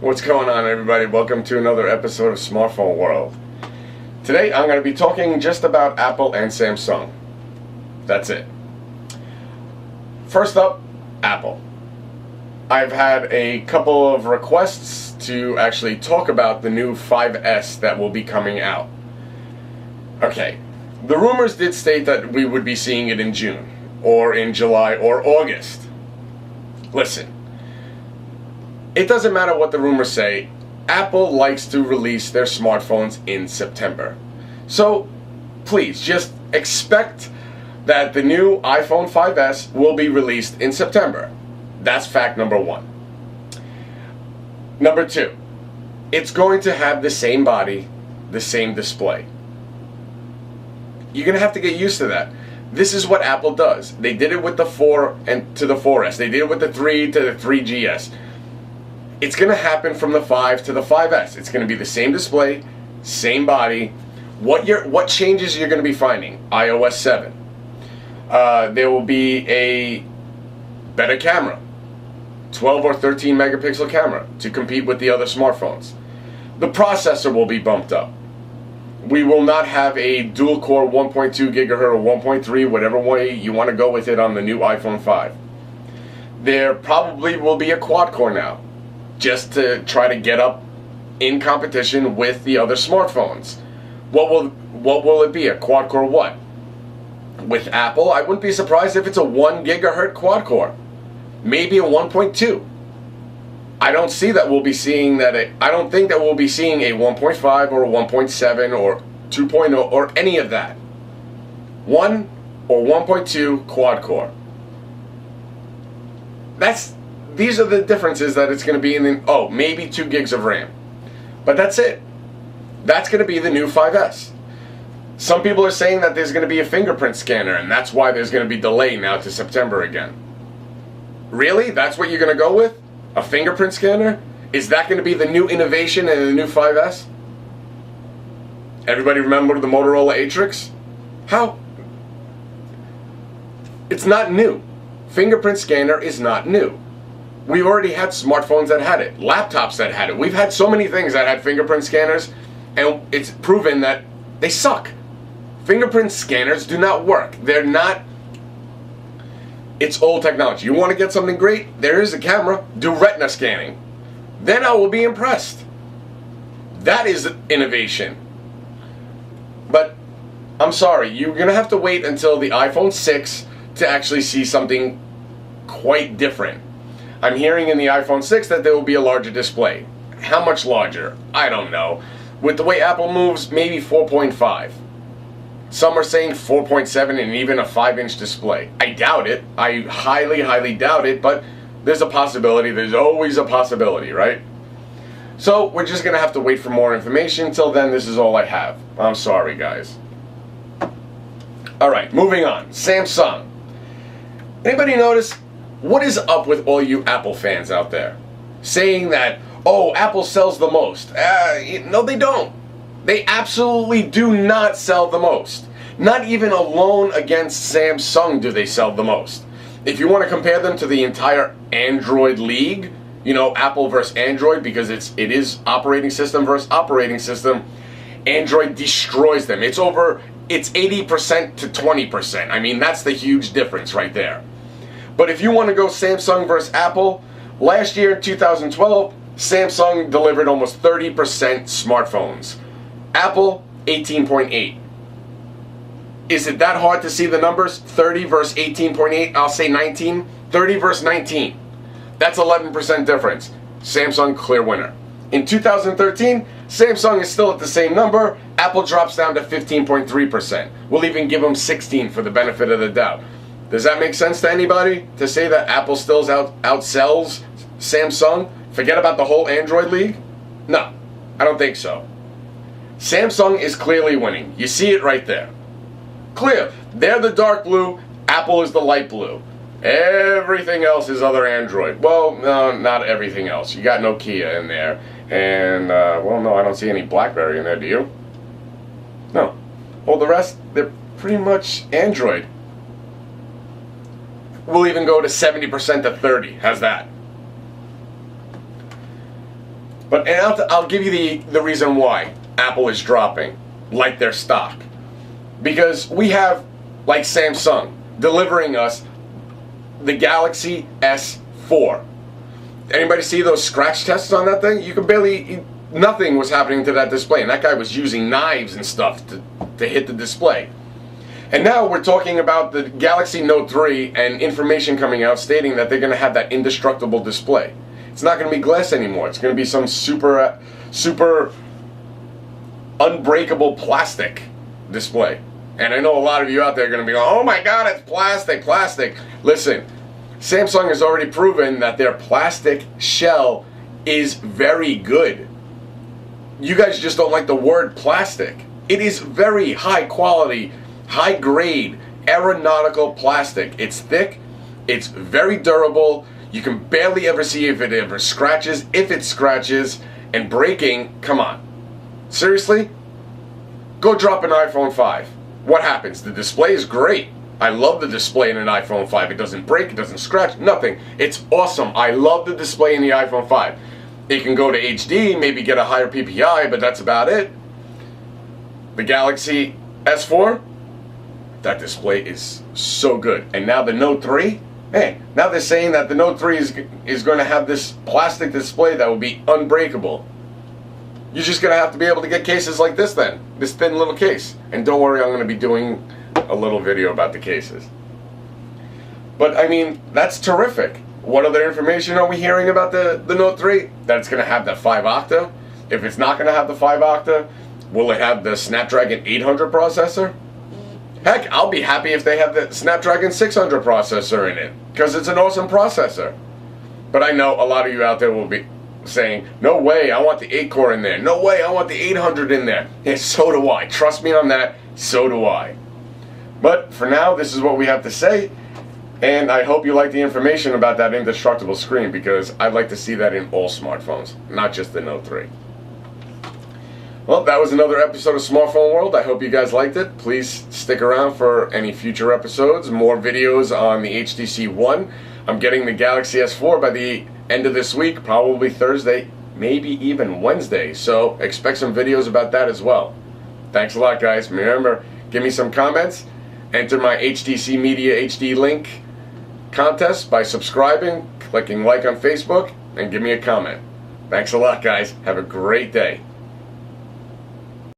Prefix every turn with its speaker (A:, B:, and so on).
A: What's going on, everybody? Welcome to another episode of Smartphone World. Today I'm going to be talking just about Apple and Samsung. That's it. First up, Apple. I've had a couple of requests to actually talk about the new 5S that will be coming out. Okay, the rumors did state that we would be seeing it in June, or in July, or August. Listen. It doesn't matter what the rumors say, Apple likes to release their smartphones in September. So, please, just expect that the new iPhone 5S will be released in September. That's fact number one. Number two, it's going to have the same body, the same display. You're going to have to get used to that. This is what Apple does. They did it with the 4 and to the 4S. They did it with the 3 to the 3GS. It's going to happen from the 5 to the 5S. It's going to be the same display, same body. What changes you're going to be finding? iOS 7. There will be a better camera. 12 or 13 megapixel camera to compete with the other smartphones. The processor will be bumped up. We will not have a dual core 1.2 gigahertz or 1.3, whatever way you want to go with it on the new iPhone 5. There probably will be a quad core now, just to try to get up in competition with the other smartphones. What will it be? A quad core what? With Apple, I wouldn't be surprised if it's a 1 gigahertz quad core. Maybe a 1.2. I don't see that we'll be seeing that. I don't think that we'll be seeing a 1.5 or a 1.7 or 2.0 or any of that. 1 or 1.2 quad core. These are the differences that it's going to be in the, maybe 2 gigs of RAM. But that's it. That's going to be the new 5S. Some people are saying that there's going to be a fingerprint scanner, and that's why there's going to be delay now to September again. Really? That's what you're going to go with? A fingerprint scanner? Is that going to be the new innovation in the new 5S? Everybody remember the Motorola Atrix? How? It's not new. Fingerprint scanner is not new. We already had smartphones that had it, laptops that had it. We've had so many things that had fingerprint scanners, and it's proven that they suck. Fingerprint scanners do not work. They're not... It's old technology. You want to get something great? There is a camera. Do retina scanning. Then I will be impressed. That is innovation. But I'm sorry, you're going to have to wait until the iPhone 6 to actually see something quite different. I'm hearing in the iPhone 6 that there will be a larger display. How much larger? I don't know. With the way Apple moves, maybe 4.5. Some are saying 4.7 and even a 5-inch display. I doubt it. I highly, highly doubt it, but there's a possibility. There's always a possibility, right? So we're just going to have to wait for more information. Till then, this is all I have. I'm sorry, guys. Alright, moving on. Samsung. Anybody notice? What is up with all you Apple fans out there? Saying that, Apple sells the most. No, they don't. They absolutely do not sell the most. Not even alone against Samsung do they sell the most. If you want to compare them to the entire Android league, Apple versus Android, because it is operating system versus operating system, Android destroys them. It's 80% to 20%. I mean, that's the huge difference right there. But if you want to go Samsung versus Apple, last year in 2012, Samsung delivered almost 30% smartphones. Apple, 18.8. Is it that hard to see the numbers? 30 versus 18.8, I'll say 19. 30 versus 19. That's 11% difference. Samsung, clear winner. In 2013, Samsung is still at the same number. Apple drops down to 15.3%. We'll even give them 16 for the benefit of the doubt. Does that make sense to anybody? To say that Apple still outsells Samsung? Forget about the whole Android league? No, I don't think so. Samsung is clearly winning. You see it right there. Clear. They're the dark blue. Apple is the light blue. Everything else is other Android. Well, no, not everything else. You got Nokia in there. And, no, I don't see any BlackBerry in there, do you? No. Well, the rest, they're pretty much Android. We'll even go to 70% to 30. How's that? And I'll give you the reason why Apple is dropping like their stock. Because we have, like Samsung, delivering us the Galaxy S4. Anybody see those scratch tests on that thing? You can barely, nothing was happening to that display. And that guy was using knives and stuff to hit the display. And now we're talking about the Galaxy Note 3 and information coming out stating that they're going to have that indestructible display. It's not going to be glass anymore. It's going to be some super unbreakable plastic display. And I know a lot of you out there are going to be going, oh my god, it's plastic. Listen, Samsung has already proven that their plastic shell is very good. You guys just don't like the word plastic. It is very high quality, high grade, aeronautical plastic. It's thick, it's very durable. You can barely ever see if it ever scratches. If it scratches and breaking, come on. Seriously? Go drop an iPhone 5. What happens? The display is great. I love the display in an iPhone 5. It doesn't break, it doesn't scratch, nothing. It's awesome. I love the display in the iPhone 5. It can go to HD, maybe get a higher PPI, but that's about it. The Galaxy S4, that display is so good. And now the Note 3, hey, now they're saying that the Note 3 is going to have this plastic display that will be unbreakable. You're just going to have to be able to get cases like this then. This thin little case. And don't worry, I'm going to be doing a little video about the cases. But I mean, that's terrific. What other information are we hearing about the Note 3? That it's going to have the 5-octa? If it's not going to have the 5-octa, will it have the Snapdragon 800 processor? Heck, I'll be happy if they have the Snapdragon 600 processor in it, because it's an awesome processor. But I know a lot of you out there will be saying, no way, I want the 8-core in there. No way, I want the 800 in there. Yeah, so do I. Trust me on that, so do I. But for now, this is what we have to say. And I hope you like the information about that indestructible screen, because I'd like to see that in all smartphones, not just the Note 3. Well, that was another episode of Smartphone World. I hope you guys liked it. Please stick around for any future episodes, more videos on the HTC One. I'm getting the Galaxy S4 by the end of this week, probably Thursday, maybe even Wednesday. So expect some videos about that as well. Thanks a lot, guys. Remember, give me some comments. Enter my HTC Media HD link contest by subscribing, clicking like on Facebook, and give me a comment. Thanks a lot, guys. Have a great day.